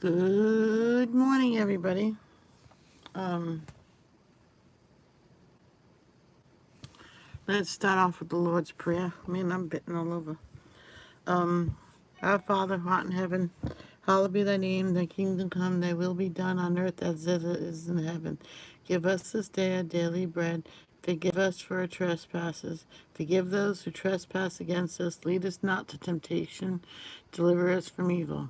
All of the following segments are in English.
Good morning, everybody. Um, let's start off with the Lord's Prayer. Man, I'm bitten all over. Um, Our Father, who art in heaven, hallowed be thy name. Thy kingdom come, thy will be done on earth as it is in heaven. Give us this day our daily bread. Forgive us for our trespasses. Forgive those who trespass against us. Lead us not to temptation. Deliver us from evil.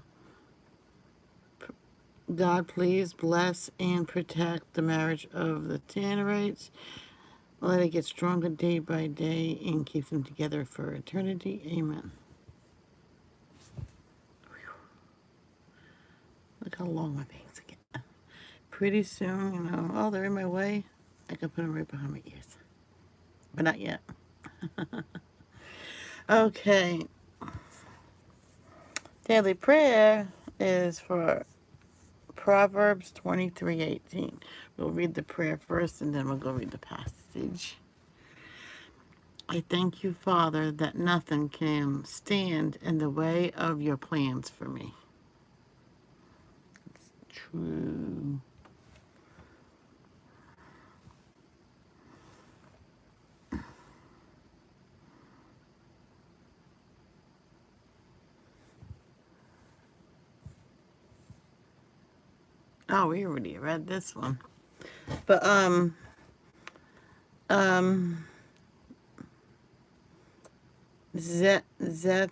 God, please bless and protect the marriage of the Tannerites. Let it get stronger day by day and keep them together for eternity. Amen. Look how long my bangs get. Pretty soon, oh, they're in my way. I can put them right behind my ears. But not yet. Okay. Daily prayer is for Proverbs 23:18. We'll read the prayer first and then we'll go read the passage. I thank you, Father, that nothing can stand in the way of your plans for me. It's true. Oh, we already read this one. But um Zephaniah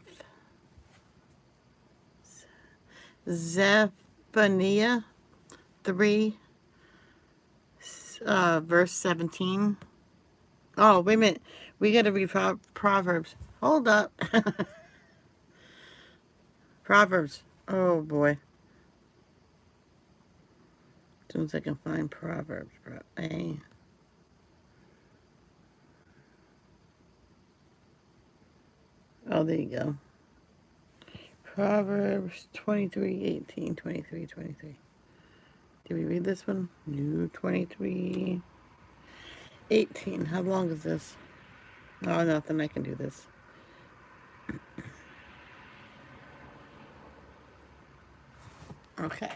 3 verse 17. Oh, wait a minute. We gotta read Proverbs. Hold up. Proverbs. Oh boy. As soon as I can find Proverbs, bro. Hey. Oh, there you go. Proverbs 23:18, 23:23. Did we read this one? No, 23:18. How long is this? Oh, nothing. I can do this. Okay.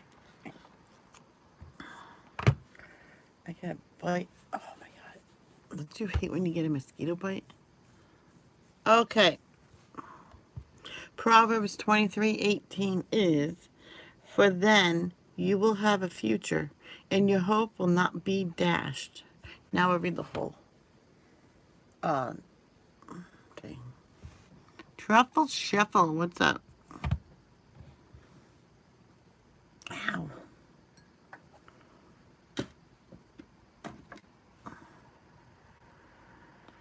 I got a bite. Oh my God. Don't you hate when you get a mosquito bite? Okay. Proverbs 23:18 is, for then you will have a future, and your hope will not be dashed. Now I read the whole uh thing. Truffle Shuffle, what's up? Ow.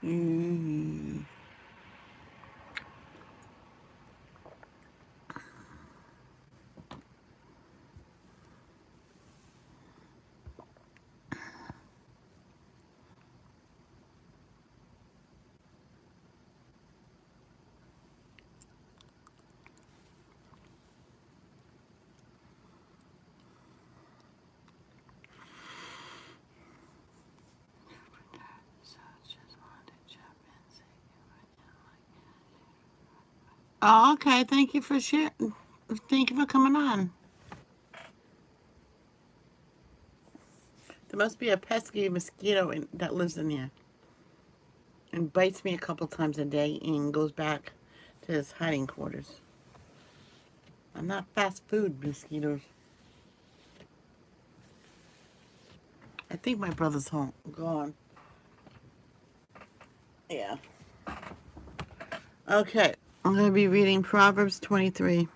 Mm. Oh, okay. Thank you for sharing. Thank you for coming on. There must be a pesky mosquito that lives in here and bites me a couple times a day and goes back to his hiding quarters. I'm not fast food mosquitoes. I think my brother's home. Gone. Yeah. Okay. I'm going to be reading Proverbs 23.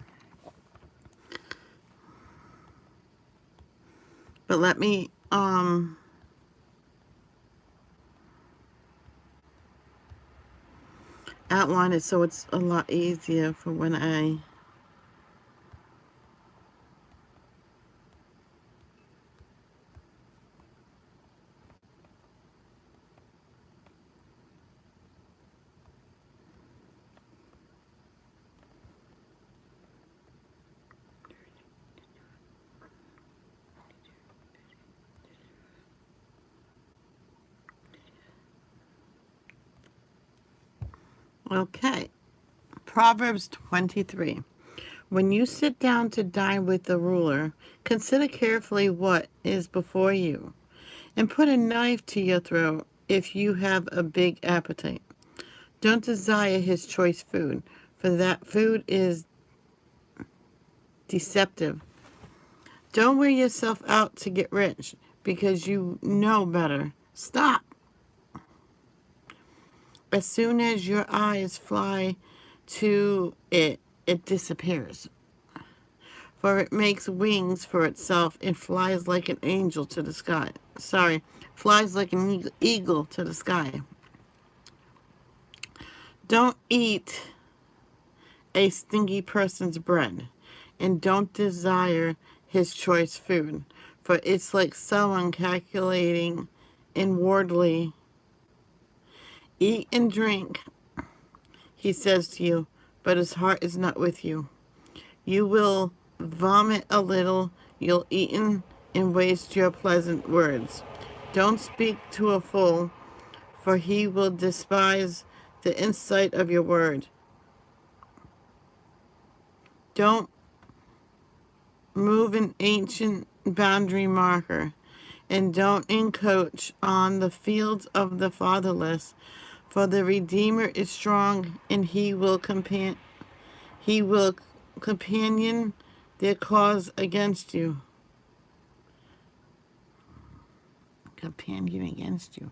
But let me outline it so it's a lot easier for when I okay. Proverbs 23. When you sit down to dine with the ruler, consider carefully what is before you, and put a knife to your throat if you have a big appetite. Don't desire his choice food, for that food is deceptive. Don't wear yourself out to get rich, because you know better. Stop. As soon as your eyes fly to it, it disappears. For it makes wings for itself and flies like an angel to the sky. Flies like an eagle to the sky. Don't eat a stingy person's bread, and don't desire his choice food, for it's like someone calculating inwardly. Eat and drink, he says to you, but his heart is not with you. You will vomit a little, you'll eat and waste your pleasant words. Don't speak to a fool, for he will despise the insight of your word. Don't move an ancient boundary marker, and don't encroach on the fields of the fatherless, for the Redeemer is strong, and he will companion their cause against you. Companion against you.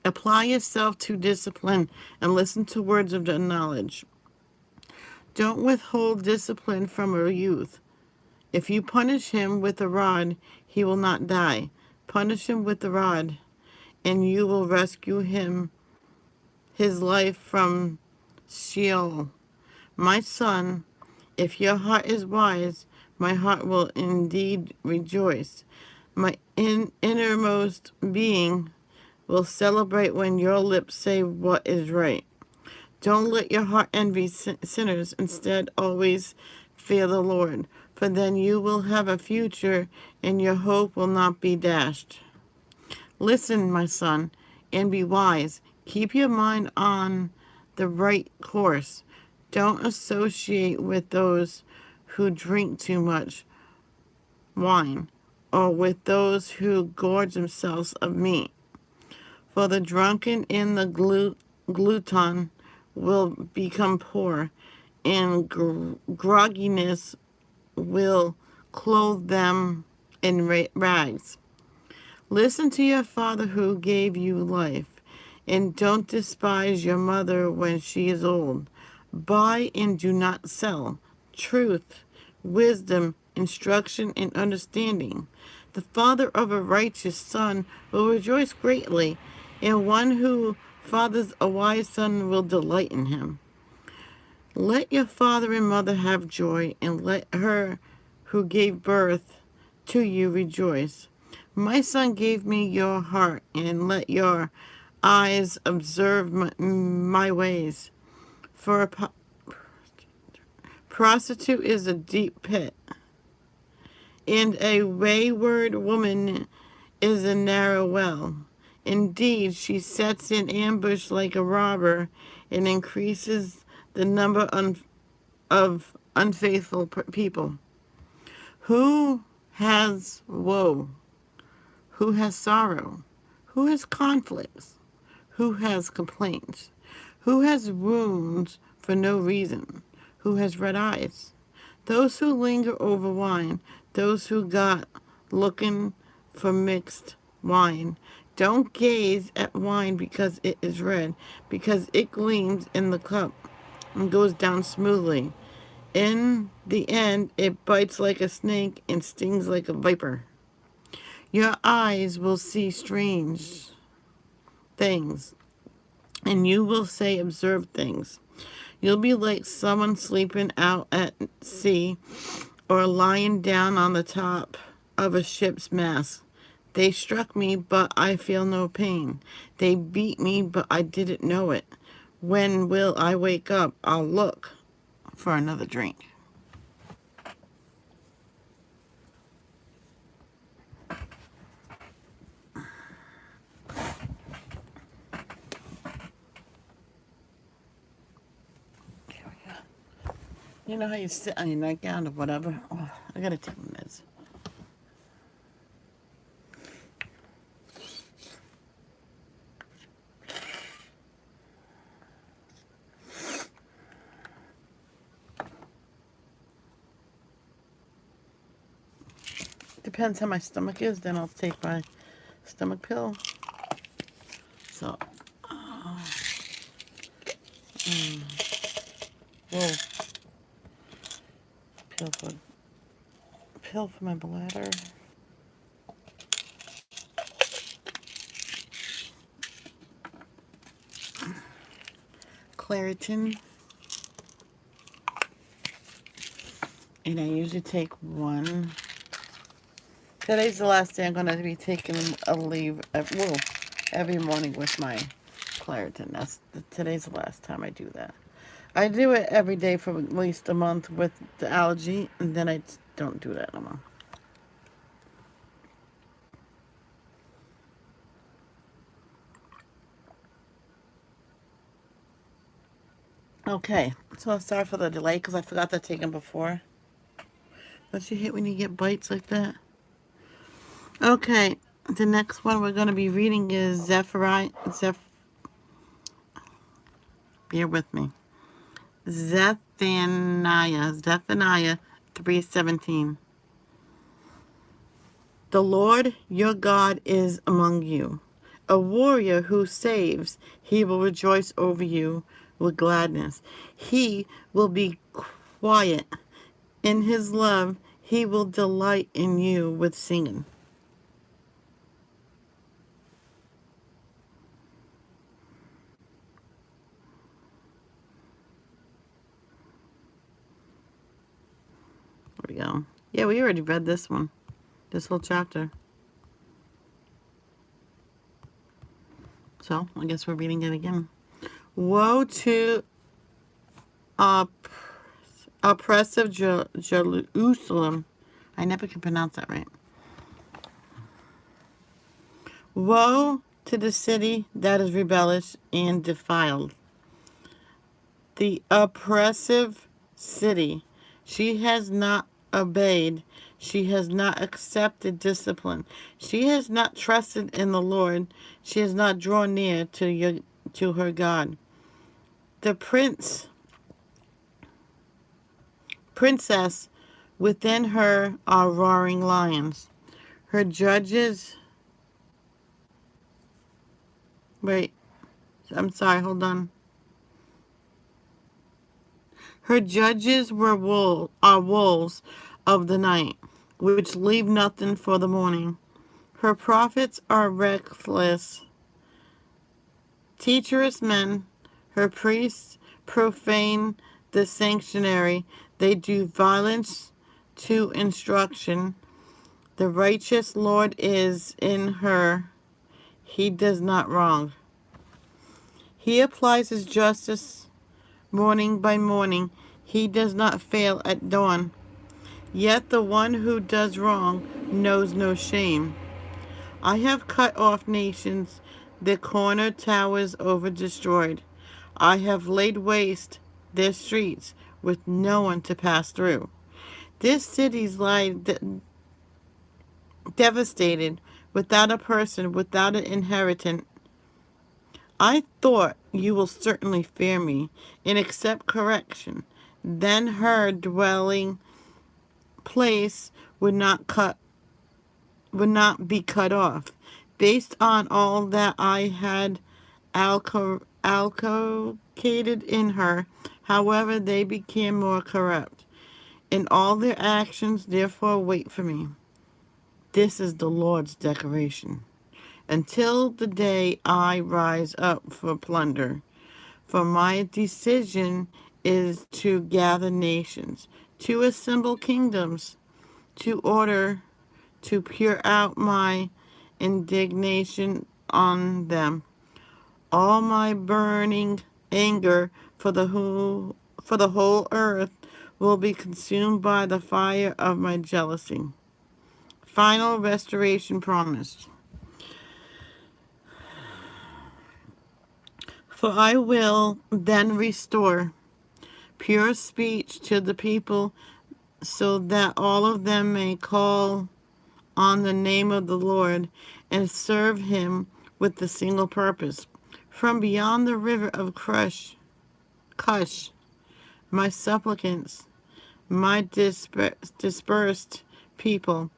Apply yourself to discipline and listen to words of knowledge. Don't withhold discipline from a youth. If you punish him with a rod, he will not die. Punish him with the rod, and you will rescue his life from Sheol. My son, if your heart is wise, my heart will indeed rejoice. My innermost being will celebrate when your lips say what is right. Don't let your heart envy sinners. Instead, always fear the Lord, for then you will have a future and your hope will not be dashed. Listen, my son, and be wise. Keep your mind on the right course. Don't associate with those who drink too much wine, or with those who gorge themselves of meat. For the drunken and the glutton will become poor, and grogginess will clothe them in rags. Listen to your father who gave you life, and don't despise your mother when she is old. Buy and do not sell. Truth, wisdom, instruction, and understanding. The father of a righteous son will rejoice greatly, and one who fathers a wise son will delight in him. Let your father and mother have joy, and let her who gave birth to you rejoice. My son gave me your heart, and let your eyes observe my ways. For a prostitute is a deep pit, and a wayward woman is a narrow well. Indeed, she sets in ambush like a robber and increases the number of unfaithful people. Who has woe? Who has sorrow? Who has conflicts? Who has complaints? Who has wounds for no reason? Who has red eyes? Those who linger over wine, those who got looking for mixed wine. Don't gaze at wine because it is red, because it gleams in the cup and goes down smoothly. In the end, it bites like a snake and stings like a viper. Your eyes will see strange things, and you will say observed things. You'll be like someone sleeping out at sea or lying down on the top of a ship's mast. They struck me, but I feel no pain. They beat me, but I didn't know it. When will I wake up? I'll look for another drink. You know how you sit on your nightgown or whatever? Oh, I gotta take my meds. Depends how my stomach is, then I'll take my stomach pill. So, whoa, pill for my bladder. Claritin, and I usually take one. Today's the last day I'm gonna be taking a leave. Well, every morning with my Claritin. Today's the last time I do that. I do it every day for at least a month with the allergy, and then I don't do that no more. Okay, so sorry for the delay because I forgot to take them before. Don't you hate when you get bites like that? Okay, the next one we're going to be reading is bear with me. Zephaniah 3:17. The Lord your God is among you, a warrior who saves. He will rejoice over you with gladness. He will be quiet. In his love, he will delight in you with singing. There we go. Yeah, we already read this one, this whole chapter. So, I guess we're reading it again. Woe to oppressive Jerusalem. I never can pronounce that right. Woe to the city that is rebellious and defiled. The oppressive city. She has not obeyed. She has not accepted discipline. She has not trusted in the Lord. She has not drawn near to her God. The princess within her are roaring lions. Her judges. Wait, I'm sorry, hold on. Her judges are wolves of the night, which leave nothing for the morning. Her prophets are reckless, treacherous men. Her priests profane the sanctuary. They do violence to instruction. The righteous Lord is in her. He does not wrong. He applies his justice morning by morning. He does not fail at dawn. Yet the one who does wrong knows no shame. I have cut off nations, their corner towers over destroyed. I have laid waste their streets with no one to pass through. This cities lie devastated, without a person, without an inhabitant. I thought, you will certainly fear me and accept correction. Then her dwelling place would not be cut off. Based on all that I had allocated in her, however, they became more corrupt. In all their actions, therefore, wait for me. This is the Lord's declaration. Until the day I rise up for plunder. For my decision is to gather nations, to assemble kingdoms, to order, to pour out my indignation on them. All my burning anger for the whole earth will be consumed by the fire of my jealousy. Final restoration promised. For I will then restore pure speech to the people, so that all of them may call on the name of the Lord and serve him with the single purpose. From beyond the river of Cush, my supplicants, my dispersed people,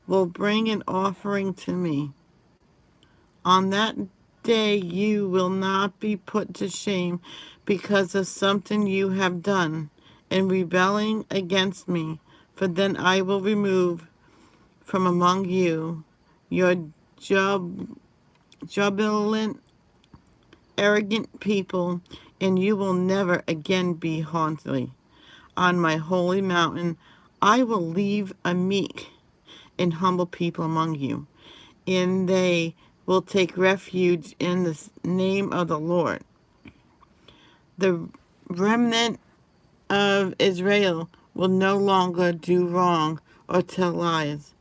will bring an offering to me. On that day you will not be put to shame because of something you have done in rebelling against me, for then I will remove from among you your jubilant, arrogant people, and you will never again be haunted. On my holy mountain I will leave a meek and humble people among you, and they will take refuge in the name of the Lord. The remnant of Israel will no longer do wrong or tell lies.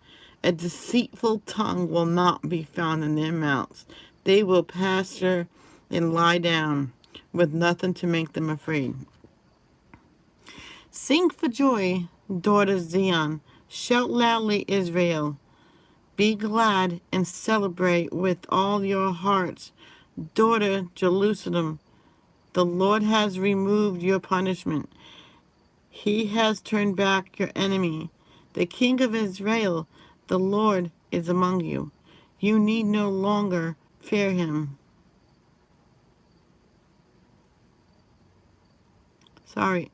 A deceitful tongue will not be found in their mouths. They will pasture and lie down with nothing to make them afraid. Sing for joy, daughter Zion. Shout loudly, Israel. Be glad and celebrate with all your hearts, daughter Jerusalem. The Lord has removed your punishment. He has turned back your enemy. The King of Israel, the Lord, is among you. You need no longer fear him. Sorry.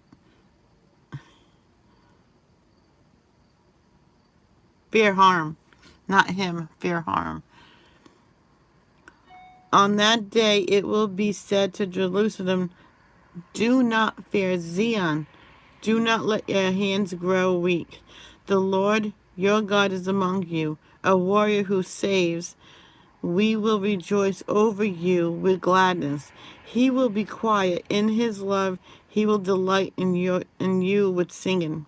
Fear harm. Not him. Fear harm. On that day it will be said to Jerusalem, do not fear Zion. Do not let your hands grow weak. The Lord your God is among you, a warrior who saves. We will rejoice over you with gladness. He will be quiet in his love. He will delight in you with singing.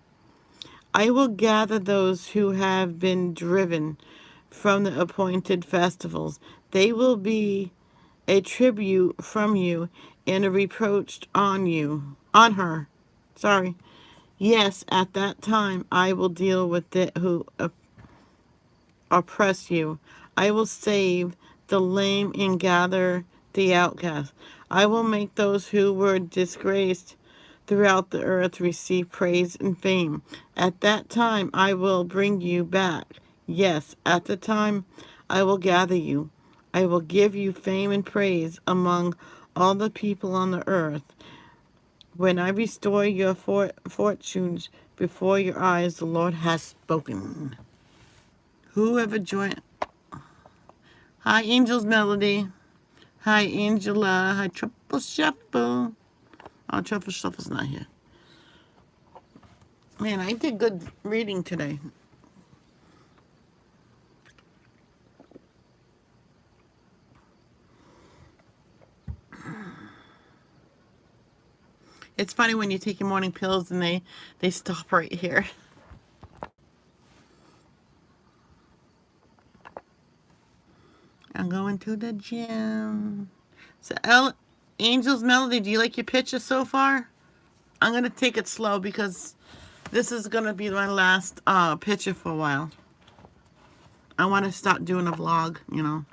I will gather those who have been driven from the appointed festivals. They will be a tribute from you and a reproach on her. Sorry. Yes, at that time I will deal with it who oppress you. I will save the lame and gather the outcast. I will make those who were disgraced throughout the earth receive praise and fame. At that time I will bring you back. Yes, at the time I will gather you. I will give you fame and praise among all the people on the earth. When I restore your fortunes before your eyes, the Lord has spoken. Whoever joined. Hi, Angel's Melody. Hi, Angela. Hi, Truffle Shuffle. Oh, Truffle Shuffle's not here. Man, I did good reading today. It's funny when you take your morning pills and they stop right here. I'm going to the gym. So, Angel's Melody, do you like your picture so far? I'm going to take it slow because this is going to be my last picture for a while. I want to start doing a vlog, you know.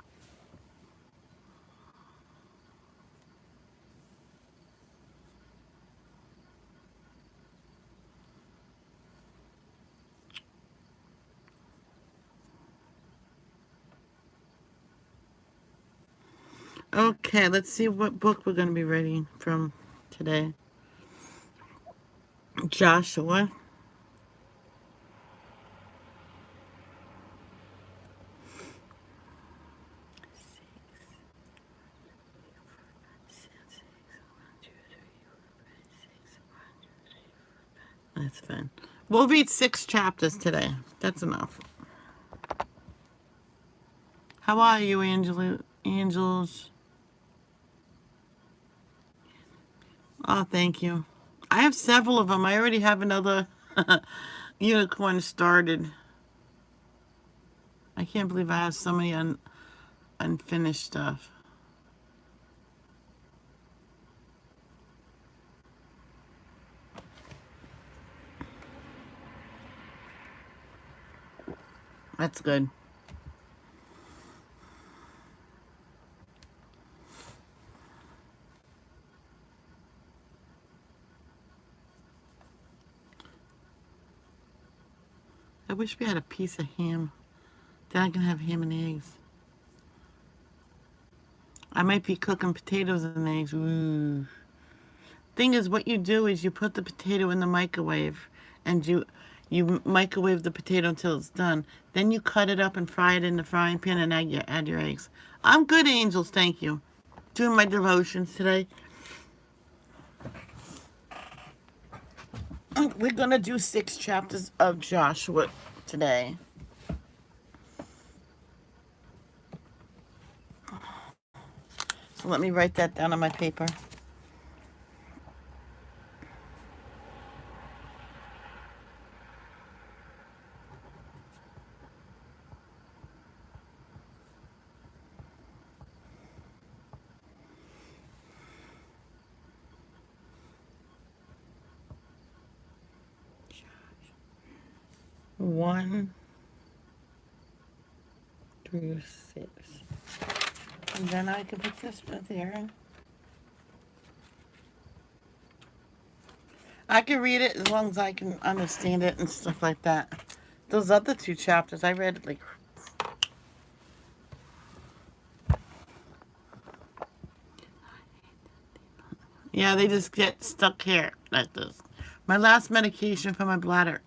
Okay, let's see what book we're going to be reading from today. Joshua. That's fine. We'll read 6 chapters today. That's enough. How are you, Angels? Oh, thank you. I have several of them. I already have another unicorn started. I can't believe I have so many unfinished stuff. That's good. I wish we had a piece of ham. Then I can have ham and eggs. I might be cooking potatoes and eggs. Ooh. Thing is, what you do is you put the potato in the microwave, and you microwave the potato until it's done. Then you cut it up and fry it in the frying pan and add your eggs. I'm good, angels. Thank you. Doing my devotions today. We're gonna do 6 chapters of Joshua today. So let me write that down on my paper. One through 6. And then I can put this there. I can read it as long as I can understand it and stuff like that. Those other 2 chapters, I read like... Yeah, they just get stuck here like this. My last medication for my bladder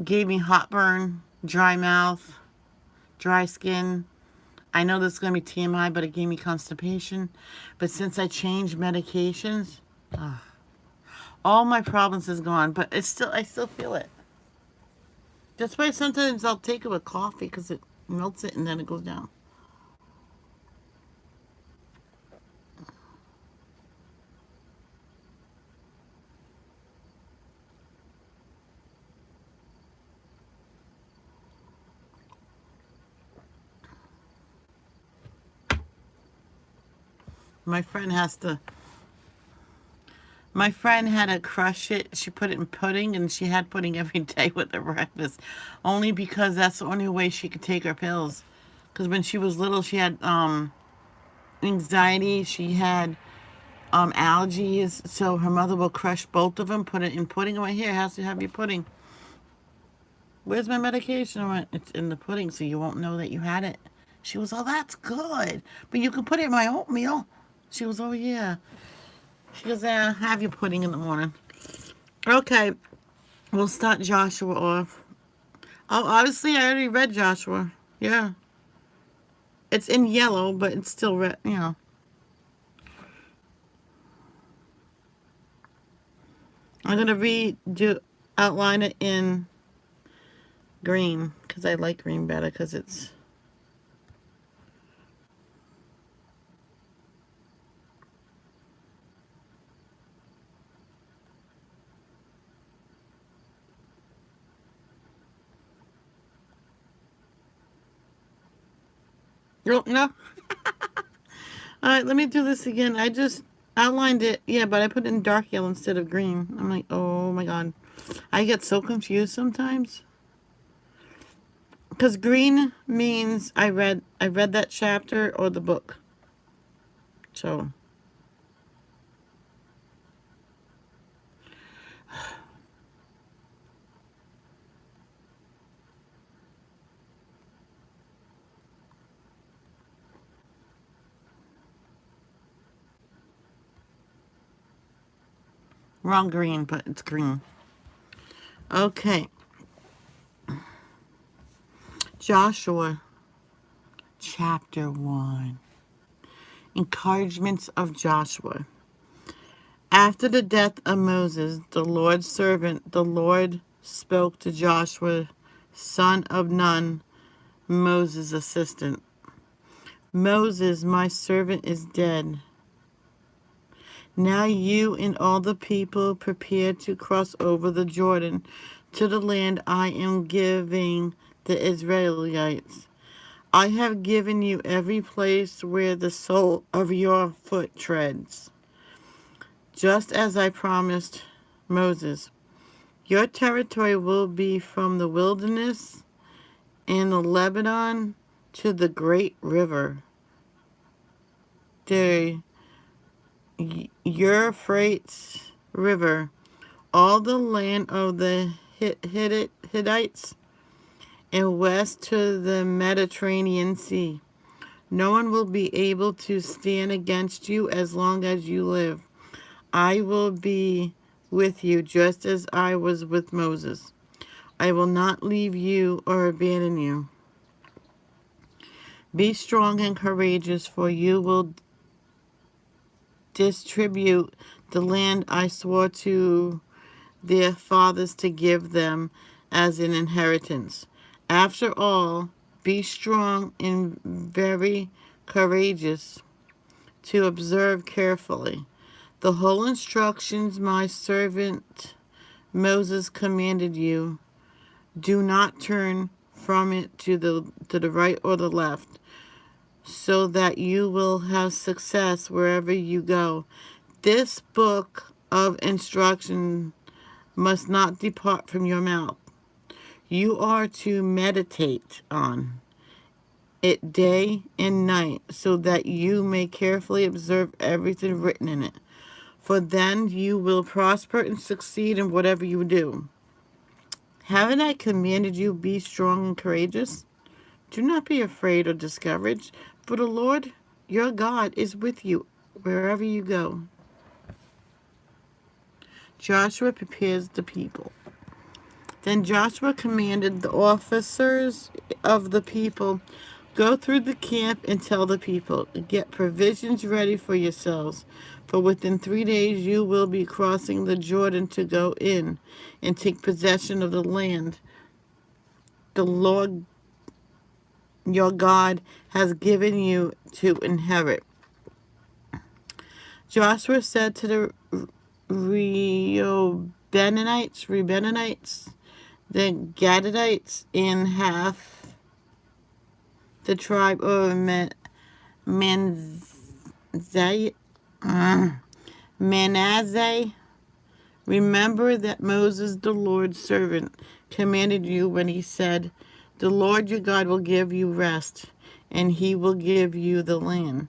gave me heartburn, dry mouth, dry skin. I know this is going to be TMI, but it gave me constipation. But since I changed medications, all my problems is gone. But I still feel it. That's why sometimes I'll take it with coffee because it melts it and then it goes down. My friend had to crush it. She put it in pudding, and she had pudding every day with her breakfast, only because that's the only way she could take her pills. Because when she was little, she had anxiety. She had allergies. So her mother will crush both of them, put it in pudding. Right here, has to have your pudding. Where's my medication? I went, it's in the pudding, so you won't know that you had it. She was, oh, that's good. But you can put it in my oatmeal. She was, oh, yeah. She goes, have your pudding in the morning. Okay, we'll start Joshua off. Oh, obviously, I already read Joshua. Yeah. It's in yellow, but it's still red, you know. I'm going to outline it in green, because I like green better, because it's... Oh, no. All right, let me do this again. I just outlined it. Yeah, but I put it in dark yellow instead of green. I'm like, oh my God. I get so confused sometimes. Because green means I read that chapter or the book. So. Wrong green, but it's green. Okay. Joshua, chapter 1. Encouragements of Joshua. After the death of Moses, the Lord's servant, the Lord spoke to Joshua, son of Nun, Moses' assistant. Moses, my servant, is dead. Now you and all the people prepare to cross over the Jordan to the land I am giving the Israelites. I have given you every place where the sole of your foot treads, just as I promised Moses. Your territory will be from the wilderness in the Lebanon to the great river, the Euphrates River, all the land of the Hittites, and west to the Mediterranean Sea. No one will be able to stand against you as long as you live. I will be with you just as I was with Moses. I will not leave you or abandon you. Be strong and courageous, for you will distribute the land I swore to their fathers to give them as an inheritance. After all, be strong and very courageous to observe carefully the whole instructions my servant Moses commanded you. Do not turn from it to the right or the left, so that you will have success wherever you go. This book of instruction must not depart from your mouth. You are to meditate on it day and night, so that you may carefully observe everything written in it. For then you will prosper and succeed in whatever you do. Haven't I commanded you, be strong and courageous? Do not be afraid or discouraged, for the Lord your God is with you wherever you go. Joshua prepares the people. Then Joshua commanded the officers of the people, go through the camp and tell the people, get provisions ready for yourselves, for within 3 days you will be crossing the Jordan to go in and take possession of the land the Lord your God has given you to inherit. Joshua said to the Reubenites, the Gadites, and half the tribe of Manasseh, remember that Moses, the Lord's servant, commanded you when he said, the Lord your God will give you rest, and he will give you the land.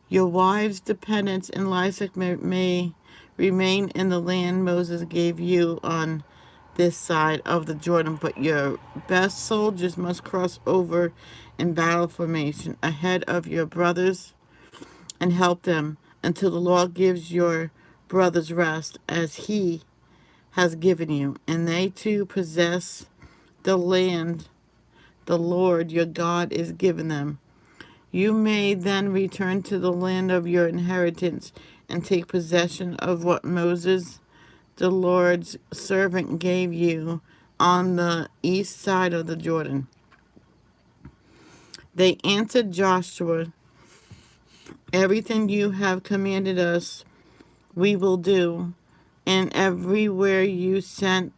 Your wives, dependents, and livestock may remain in the land Moses gave you on this side of the Jordan, but your best soldiers must cross over in battle formation ahead of your brothers and help them until the Lord gives your brothers rest as he has given you, and they too possess the land the Lord your God is giving them. You may then return to the land of your inheritance and take possession of what Moses, the Lord's servant, gave you on the east side of the Jordan. They answered Joshua, everything you have commanded us, we will do, and everywhere you send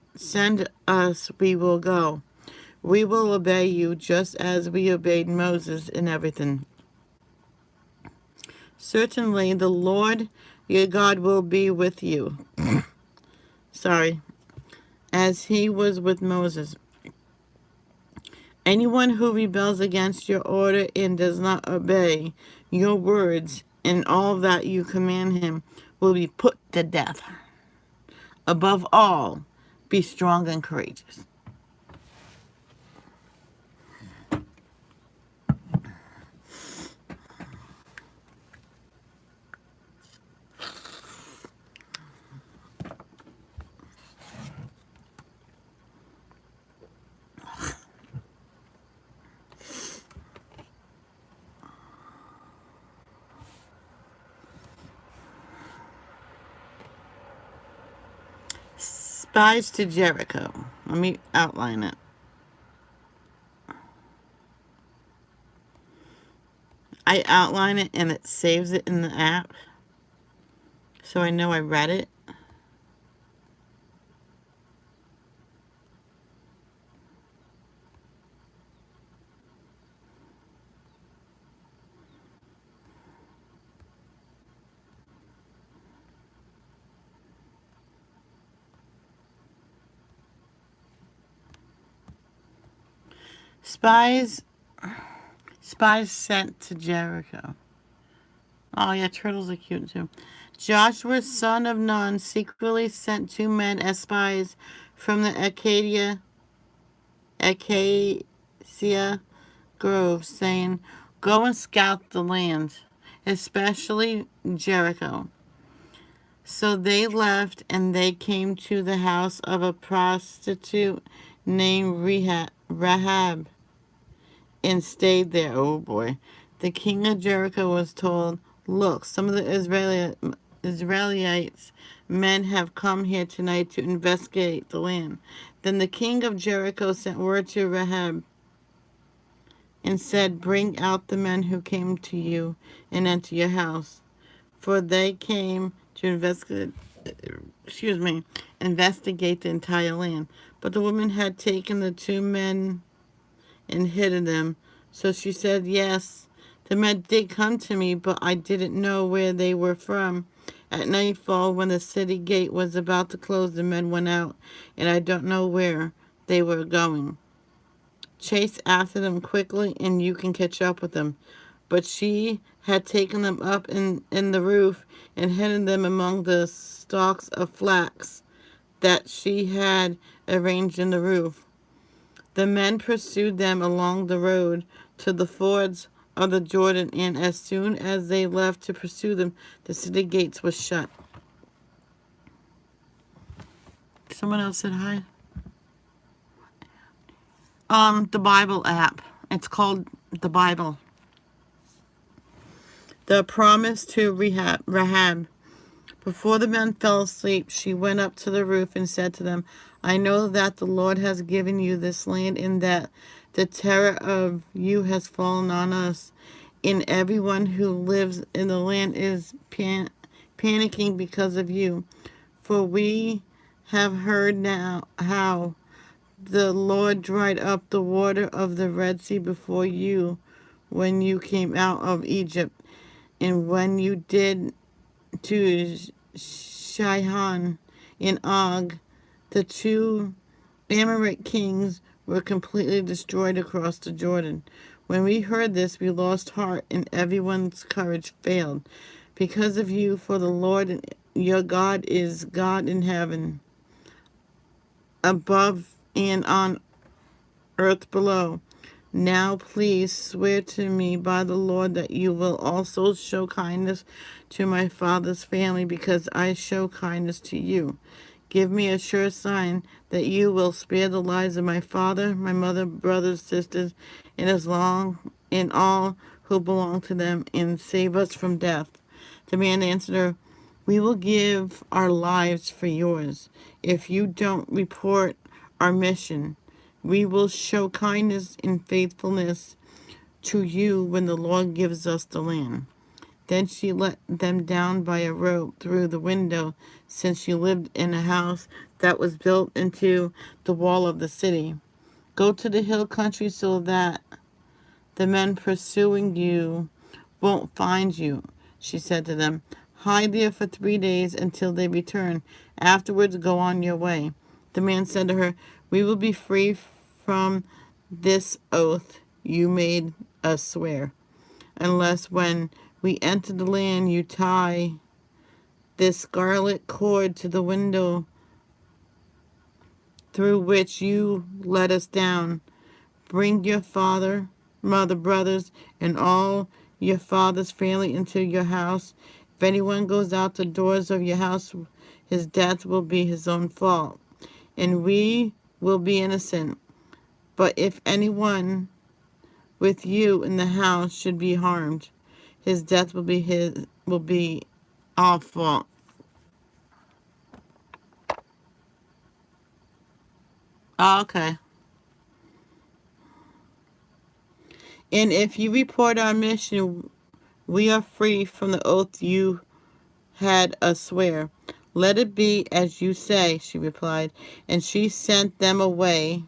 us, we will go. We will obey you just as we obeyed Moses in everything. Certainly, the Lord your God will be with you. As he was with Moses. Anyone who rebels against your order and does not obey your words and all that you command him will be put to death. Above all, be strong and courageous. Spies to Jericho. Let me outline it. I outline it and it saves it in the app, so I know I read it. Spies sent to Jericho. Oh yeah, turtles are cute too. Joshua, son of Nun, secretly sent two men as spies from the Acacia Grove, saying, "Go and scout the land, especially Jericho." So they left and they came to the house of a prostitute named Rahab and stayed there. Oh boy. The king of Jericho was told, "Look, some of the Israelites men have come here tonight to investigate the land." Then the king of Jericho sent word to Rahab and said, "Bring out the men who came to you and enter your house, for they came to investigate the entire land." But the woman had taken the two men and hidden them. So she said, "Yes, the men did come to me, but I didn't know where they were from. At nightfall, when the city gate was about to close, the men went out, and I don't know where they were going. Chase after them quickly, and you can catch up with them." But she had taken them up in the roof and hidden them among the stalks of flax that she had arranged in the roof. The men pursued them along the road to the fords of the Jordan, and as soon as they left to pursue them, the city gates were shut. Someone else said hi. The Bible app. It's called the Bible. The promise to Rahab. Before the men fell asleep, she went up to the roof and said to them, "I know that the Lord has given you this land and that the terror of you has fallen on us. And everyone who lives in the land is panicking because of you. For we have heard now how the Lord dried up the water of the Red Sea before you when you came out of Egypt, and when you did to Sihon and Og, the two Amorite kings, were completely destroyed across the Jordan. When we heard this, we lost heart, and everyone's courage failed because of you, for the Lord your God is God in heaven, above and on earth below. Now please swear to me by the Lord that you will also show kindness to my father's family because I show kindness to you. Give me a sure sign that you will spare the lives of my father, my mother, brothers, sisters, and as long and all who belong to them, and save us from death." The man answered her, "We will give our lives for yours. If you don't report our mission, we will show kindness and faithfulness to you when the Lord gives us the land." Then she let them down by a rope through the window, since she lived in a house that was built into the wall of the city. "Go to the hill country so that the men pursuing you won't find you," she said to them. "Hide there for 3 days until they return. Afterwards, go on your way." The man said to her, "We will be free from this oath you made us swear, unless when we enter the land you tie this scarlet cord to the window through which you let us down. Bring your father, mother, brothers, and all your father's family into your house. If anyone goes out the doors of your house, his death will be his own fault, and we will be innocent. But if anyone with you in the house should be harmed, his death will be our fault." Oh, okay. "And if you report our mission, we are free from the oath you had us swear." "Let it be as you say," she replied, and she sent them away.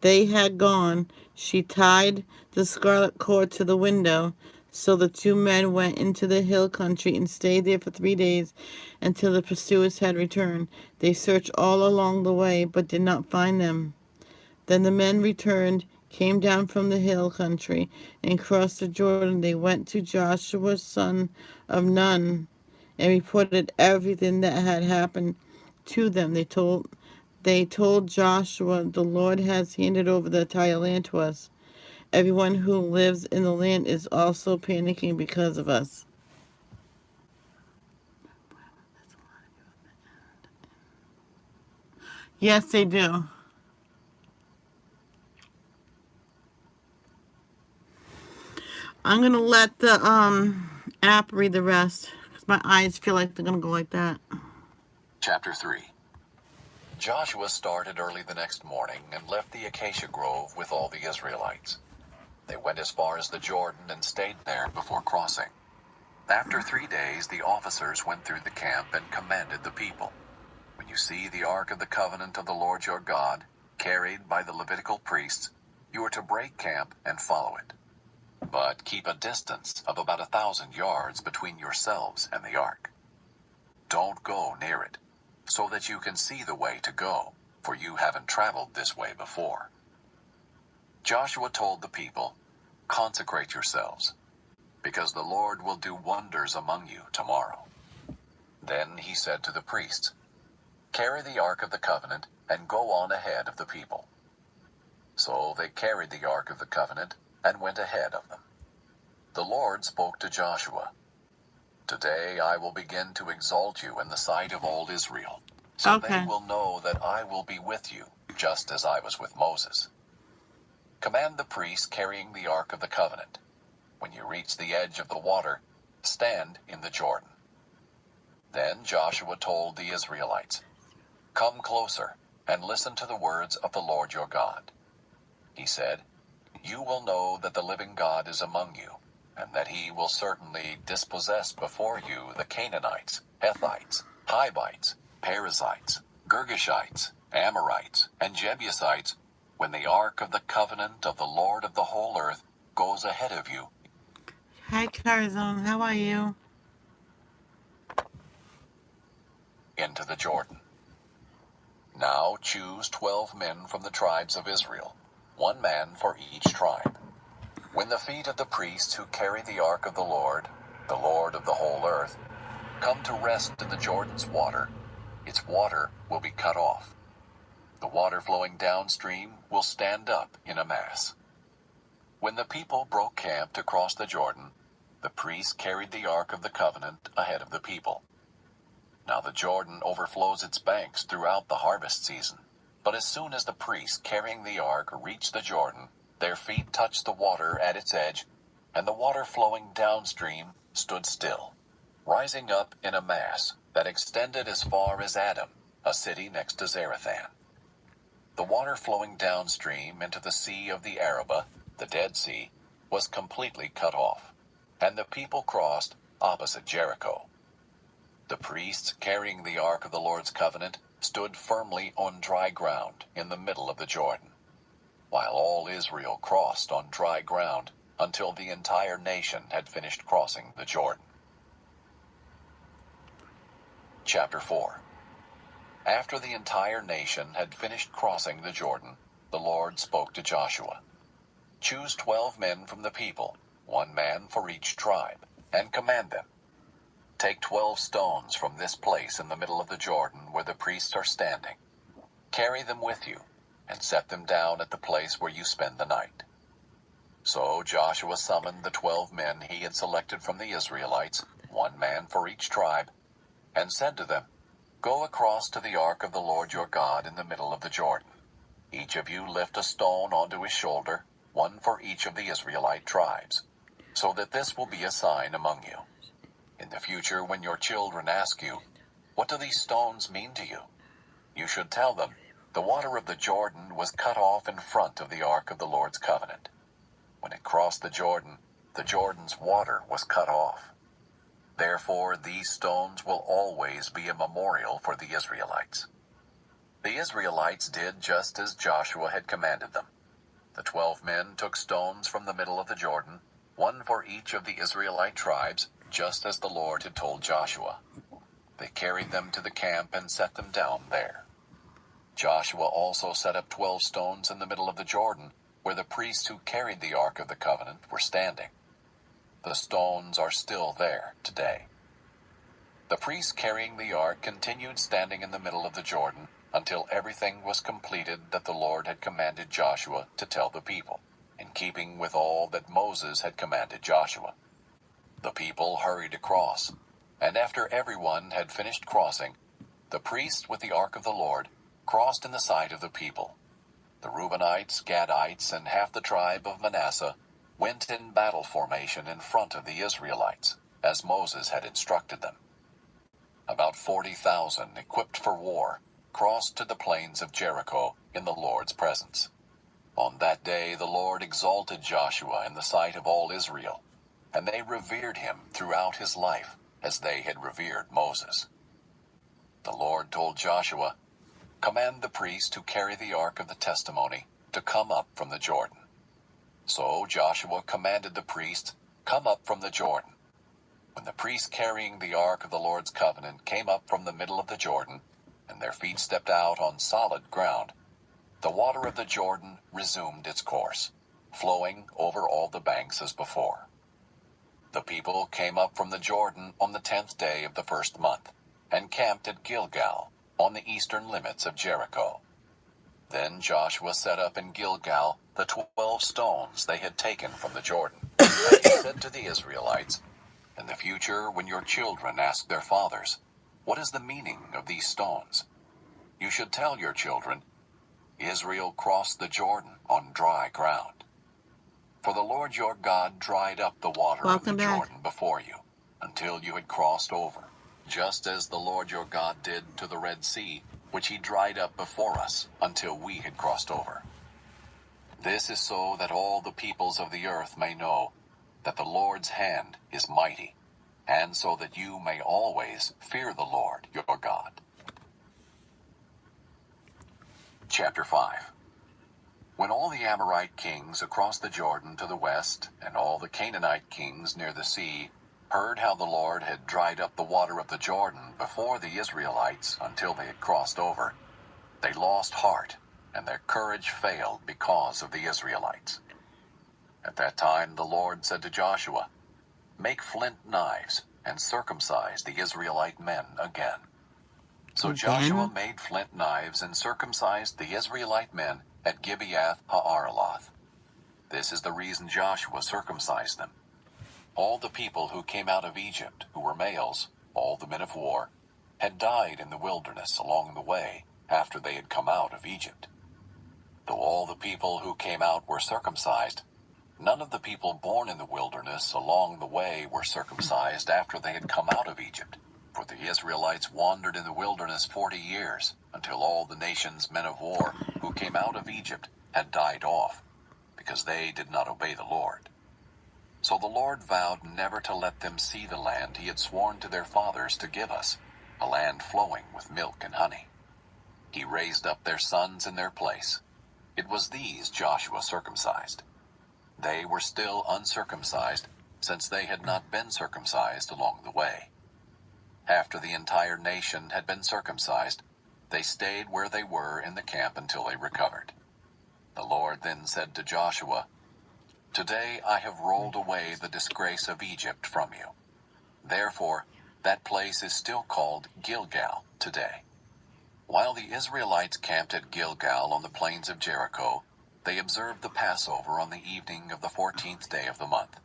They had gone. She tied the scarlet cord to the window. So the two men went into the hill country and stayed there for 3 days until the pursuers had returned. They searched all along the way, but did not find them. Then the men returned, came down from the hill country, and crossed the Jordan. They went to Joshua son of Nun and reported everything that had happened to them. They told Joshua, "The Lord has handed over the entire land to us. Everyone who lives in the land is also panicking because of us." Yes, they do. I'm gonna let the app read the rest because my eyes feel like they're gonna go like that. Chapter 3. Joshua started early the next morning and left the acacia grove with all the Israelites. They went as far as the Jordan and stayed there before crossing. After 3 days, the officers went through the camp and commanded the people, "When you see the ark of the covenant of the Lord your God, carried by the Levitical priests, you are to break camp and follow it. But keep a distance of about 1,000 yards between yourselves and the ark. Don't go near it, so that you can see the way to go, for you haven't traveled this way before." Joshua told the people, "Consecrate yourselves, because the Lord will do wonders among you tomorrow." Then he said to the priests, "Carry the ark of the covenant and go on ahead of the people." So they carried the ark of the covenant and went ahead of them. The Lord spoke to Joshua, "Today I will begin to exalt you in the sight of all Israel, so they Okay. will know that I will be with you, just as I was with Moses. Command the priests carrying the ark of the covenant. When you reach the edge of the water, stand in the Jordan." Then Joshua told the Israelites, "Come closer and listen to the words of the Lord your God." He said, "You will know that the living God is among you, and that he will certainly dispossess before you the Canaanites, Hittites, Hivites, Perizzites, Girgashites, Amorites, and Jebusites, when the ark of the covenant of the Lord of the whole earth goes ahead of you Hi, Carzone. How are you? into the Jordan. Now choose 12 men from the tribes of Israel, 1 man for each tribe. When the feet of the priests who carry the ark of the Lord of the whole earth, come to rest in the Jordan's water, its water will be cut off. The water flowing downstream will stand up in a mass." When the people broke camp to cross the Jordan, the priests carried the ark of the covenant ahead of the people. Now the Jordan overflows its banks throughout the harvest season. But as soon as the priests carrying the ark reached the Jordan, their feet touched the water at its edge, and the water flowing downstream stood still, rising up in a mass that extended as far as Adam, a city next to Zarethan. The water flowing downstream into the Sea of the Arabah, the Dead Sea, was completely cut off, and the people crossed opposite Jericho. The priests carrying the ark of the Lord's covenant stood firmly on dry ground in the middle of the Jordan, while all Israel crossed on dry ground until the entire nation had finished crossing the Jordan. Chapter 4. After the entire nation had finished crossing the Jordan, the Lord spoke to Joshua, "Choose 12 men from the people, 1 man for each tribe, and command them. Take 12 stones from this place in the middle of the Jordan where the priests are standing. Carry them with you, and set them down at the place where you spend the night." So Joshua summoned the 12 men he had selected from the Israelites, 1 man for each tribe, and said to them, "Go across to the ark of the Lord your God in the middle of the Jordan. Each of you lift a stone onto his shoulder, 1 for each of the Israelite tribes, so that this will be a sign among you. In the future, when your children ask you, 'What do these stones mean to you?' you should tell them, 'The water of the Jordan was cut off in front of the ark of the Lord's covenant. When it crossed the Jordan's water was cut off. Therefore these stones will always be a memorial for the Israelites." The Israelites did just as Joshua had commanded them. The 12 men took stones from the middle of the Jordan, 1 for each of the Israelite tribes, just as the Lord had told Joshua. They carried them to the camp and set them down there. Joshua also set up 12 stones in the middle of the Jordan, where the priests who carried the Ark of the Covenant were standing. The stones are still there today. The priests carrying the ark continued standing in the middle of the Jordan until everything was completed that the Lord had commanded Joshua to tell the people, in keeping with all that Moses had commanded Joshua. The people hurried across, and after everyone had finished crossing, the priests with the ark of the Lord crossed in the sight of the people. The Reubenites, Gadites, and half the tribe of Manasseh went in battle formation in front of the Israelites, as Moses had instructed them. About 40,000, equipped for war, crossed to the plains of Jericho in the Lord's presence. On that day the Lord exalted Joshua in the sight of all Israel, and they revered him throughout his life as they had revered Moses. The Lord told Joshua, "Command the priests who carry the ark of the testimony to come up from the Jordan." So Joshua commanded the priests, "Come up from the Jordan." When the priests carrying the ark of the Lord's covenant came up from the middle of the Jordan, and their feet stepped out on solid ground, the water of the Jordan resumed its course, flowing over all the banks as before. The people came up from the Jordan on the 10th day of the first month, and camped at Gilgal, on the eastern limits of Jericho. Then Joshua set up in Gilgal the 12 stones they had taken from the Jordan, and he said to the Israelites, "In the future, when your children ask their fathers, 'What is the meaning of these stones?' you should tell your children, 'Israel crossed the Jordan on dry ground.' For the Lord your God dried up the water of the Jordan before you, until you had crossed over, just as the Lord your God did to the Red Sea, which he dried up before us until we had crossed over. This is so that all the peoples of the earth may know that the Lord's hand is mighty, and so that you may always fear the Lord your God." Chapter 5. When all the Amorite kings across the Jordan to the west, and all the Canaanite kings near the sea, heard how the Lord had dried up the water of the Jordan before the Israelites until they had crossed over, they lost heart, and their courage failed because of the Israelites. At that time the Lord said to Joshua, "Make flint knives, and circumcise the Israelite men again." So Joshua made flint knives and circumcised the Israelite men at Gibeath Ha'araloth. This is the reason Joshua circumcised them. All the people who came out of Egypt, who were males, all the men of war, had died in the wilderness along the way after they had come out of Egypt. Though all the people who came out were circumcised, none of the people born in the wilderness along the way were circumcised after they had come out of Egypt. For the Israelites wandered in the wilderness 40 years, until all the nation's men of war who came out of Egypt had died off, because they did not obey the Lord. So the Lord vowed never to let them see the land he had sworn to their fathers to give us, a land flowing with milk and honey. He raised up their sons in their place. It was these Joshua circumcised. They were still uncircumcised, since they had not been circumcised along the way. After the entire nation had been circumcised, they stayed where they were in the camp until they recovered. The Lord then said to Joshua, "Today I have rolled away the disgrace of Egypt from you." Therefore, that place is still called Gilgal today. While the Israelites camped at Gilgal on the plains of Jericho, they observed the Passover on the evening of the 14th day of the month.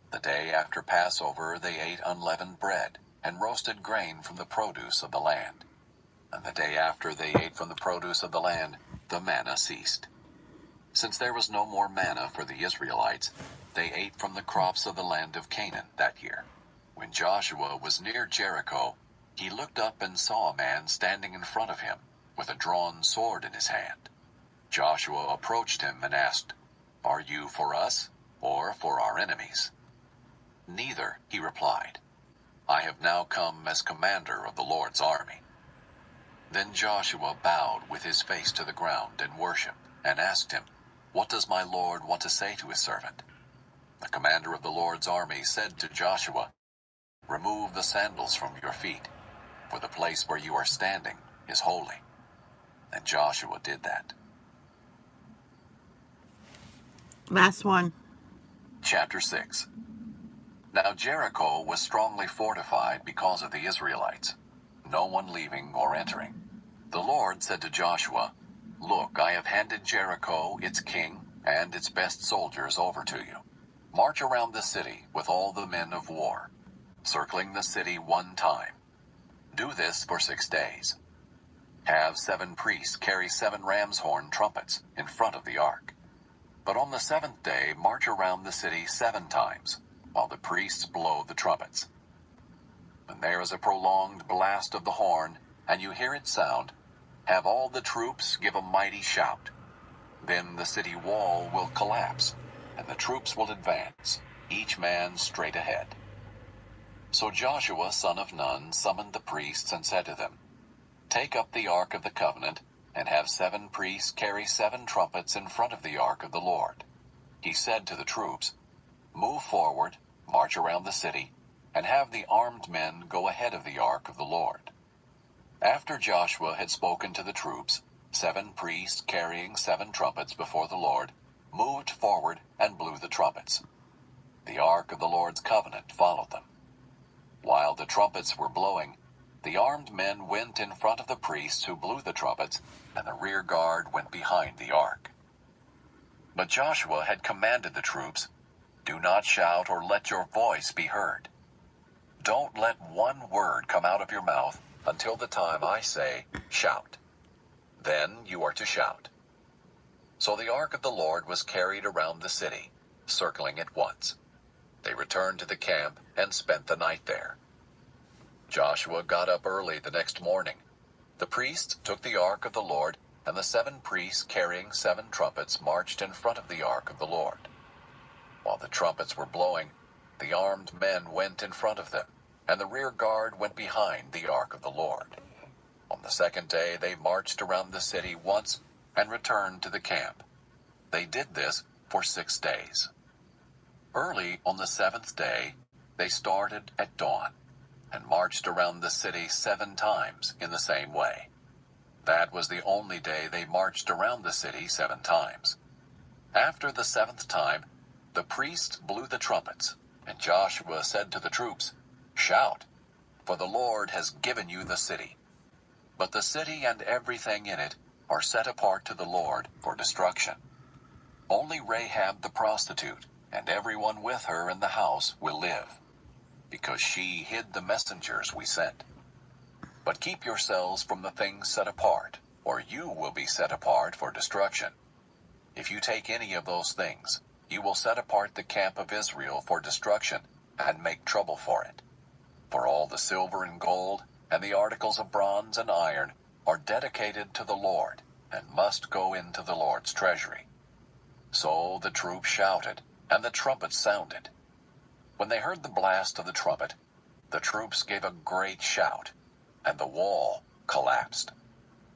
The day after Passover they ate unleavened bread and roasted grain from the produce of the land. And the day after they ate from the produce of the land, the manna ceased. Since there was no more manna for the Israelites, they ate from the crops of the land of Canaan that year. When Joshua was near Jericho, he looked up and saw a man standing in front of him, with a drawn sword in his hand. Joshua approached him and asked, "Are you for us, or for our enemies?" "Neither," he replied. "I have now come as commander of the Lord's army." Then Joshua bowed with his face to the ground in worship, and asked him, "What does my Lord want to say to his servant?" The commander of the Lord's army said to Joshua, "Remove the sandals from your feet, for the place where you are standing is holy." And Joshua did that. Last one. Chapter 6. Now Jericho was strongly fortified because of the Israelites, no one leaving or entering. The Lord said to Joshua, "Look, I have handed Jericho, its king, and its best soldiers over to you. March around the city with all the men of war, circling the city 1 time. Do this for 6 days. Have 7 priests carry 7 ram's horn trumpets in front of the ark. But on the 7th day, march around the city 7 times, while the priests blow the trumpets. When there is a prolonged blast of the horn, and you hear it sound, have all the troops give a mighty shout. Then the city wall will collapse, and the troops will advance, each man straight ahead." So Joshua son of Nun summoned the priests and said to them, "Take up the ark of the covenant, and have 7 priests carry 7 trumpets in front of the ark of the Lord." He said to the troops, "Move forward, march around the city, and have the armed men go ahead of the ark of the Lord." After Joshua had spoken to the troops, 7 priests carrying 7 trumpets before the Lord moved forward and blew the trumpets. The ark of the Lord's covenant followed them. While the trumpets were blowing, the armed men went in front of the priests who blew the trumpets, and the rear guard went behind the ark. But Joshua had commanded the troops, "Do not shout or let your voice be heard. Don't let one word come out of your mouth until the time I say, 'Shout.' Then you are to shout." So the ark of the Lord was carried around the city, circling it once. They returned to the camp and spent the night there. Joshua got up early the next morning. The priests took the ark of the Lord, and the 7 priests carrying 7 trumpets marched in front of the ark of the Lord. While the trumpets were blowing, the armed men went in front of them, and the rear guard went behind the ark of the Lord. On the 2nd day they marched around the city once and returned to the camp. They did this for 6 days. Early on the 7th day, they started at dawn and marched around the city 7 times in the same way. That was the only day they marched around the city 7 times. After the 7th time, the priests blew the trumpets, and Joshua said to the troops, "Shout, for the Lord has given you the city." But the city and everything in it are set apart to the Lord for destruction. Only Rahab the prostitute and everyone with her in the house will live, because she hid the messengers we sent. But keep yourselves from the things set apart, or you will be set apart for destruction. If you take any of those things, you will set apart the camp of Israel for destruction and make trouble for it. For all the silver and gold and the articles of bronze and iron are dedicated to the Lord and must go into the Lord's treasury." So the troops shouted, and the trumpets sounded. When they heard the blast of the trumpet, the troops gave a great shout, and the wall collapsed.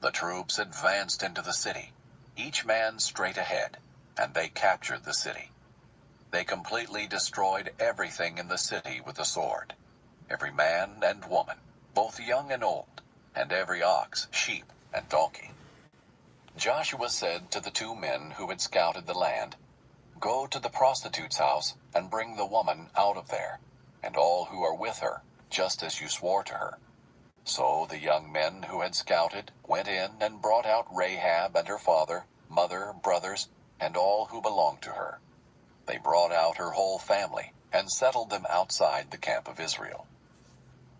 The troops advanced into the city, each man straight ahead, and they captured the city. They completely destroyed everything in the city with the sword, every man and woman, both young and old, and every ox, sheep, and donkey. Joshua said to the 2 men who had scouted the land, "Go to the prostitute's house and bring the woman out of there, and all who are with her, just as you swore to her." So the young men who had scouted went in and brought out Rahab and her father, mother, brothers, and all who belonged to her. They brought out her whole family and settled them outside the camp of Israel.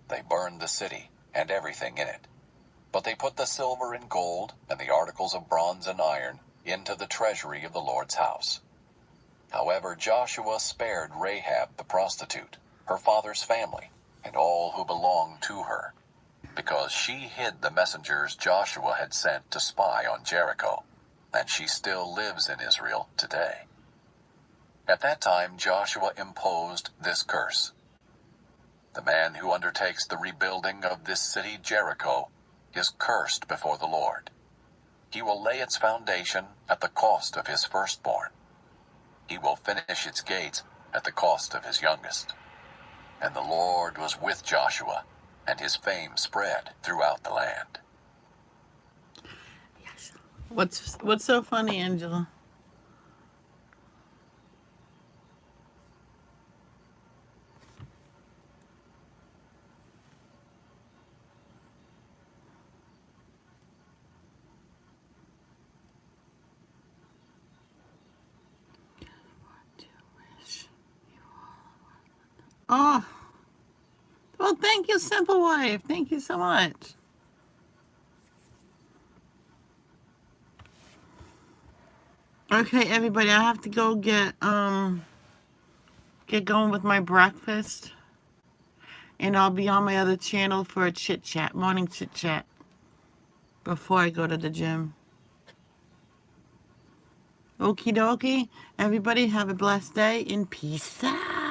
They burned the city and everything in it, but they put the silver and gold and the articles of bronze and iron into the treasury of the Lord's house. However, Joshua spared Rahab the prostitute, her father's family, and all who belonged to her, because she hid the messengers Joshua had sent to spy on Jericho, and she still lives in Israel today. At that time Joshua imposed this curse: "The man who undertakes the rebuilding of this city Jericho is cursed before the Lord. He will lay its foundation at the cost of his firstborn. He will finish its gates at the cost of his youngest." And the Lord was with Joshua, and his fame spread throughout the land. What's so funny, Angela? Oh, well, thank you, Simple Wife. Thank you so much. Okay, everybody, I have to go get going with my breakfast, and I'll be on my other channel for a chit chat, morning chit chat, before I go to the gym. Okie dokie. Everybody have a blessed day and peace out.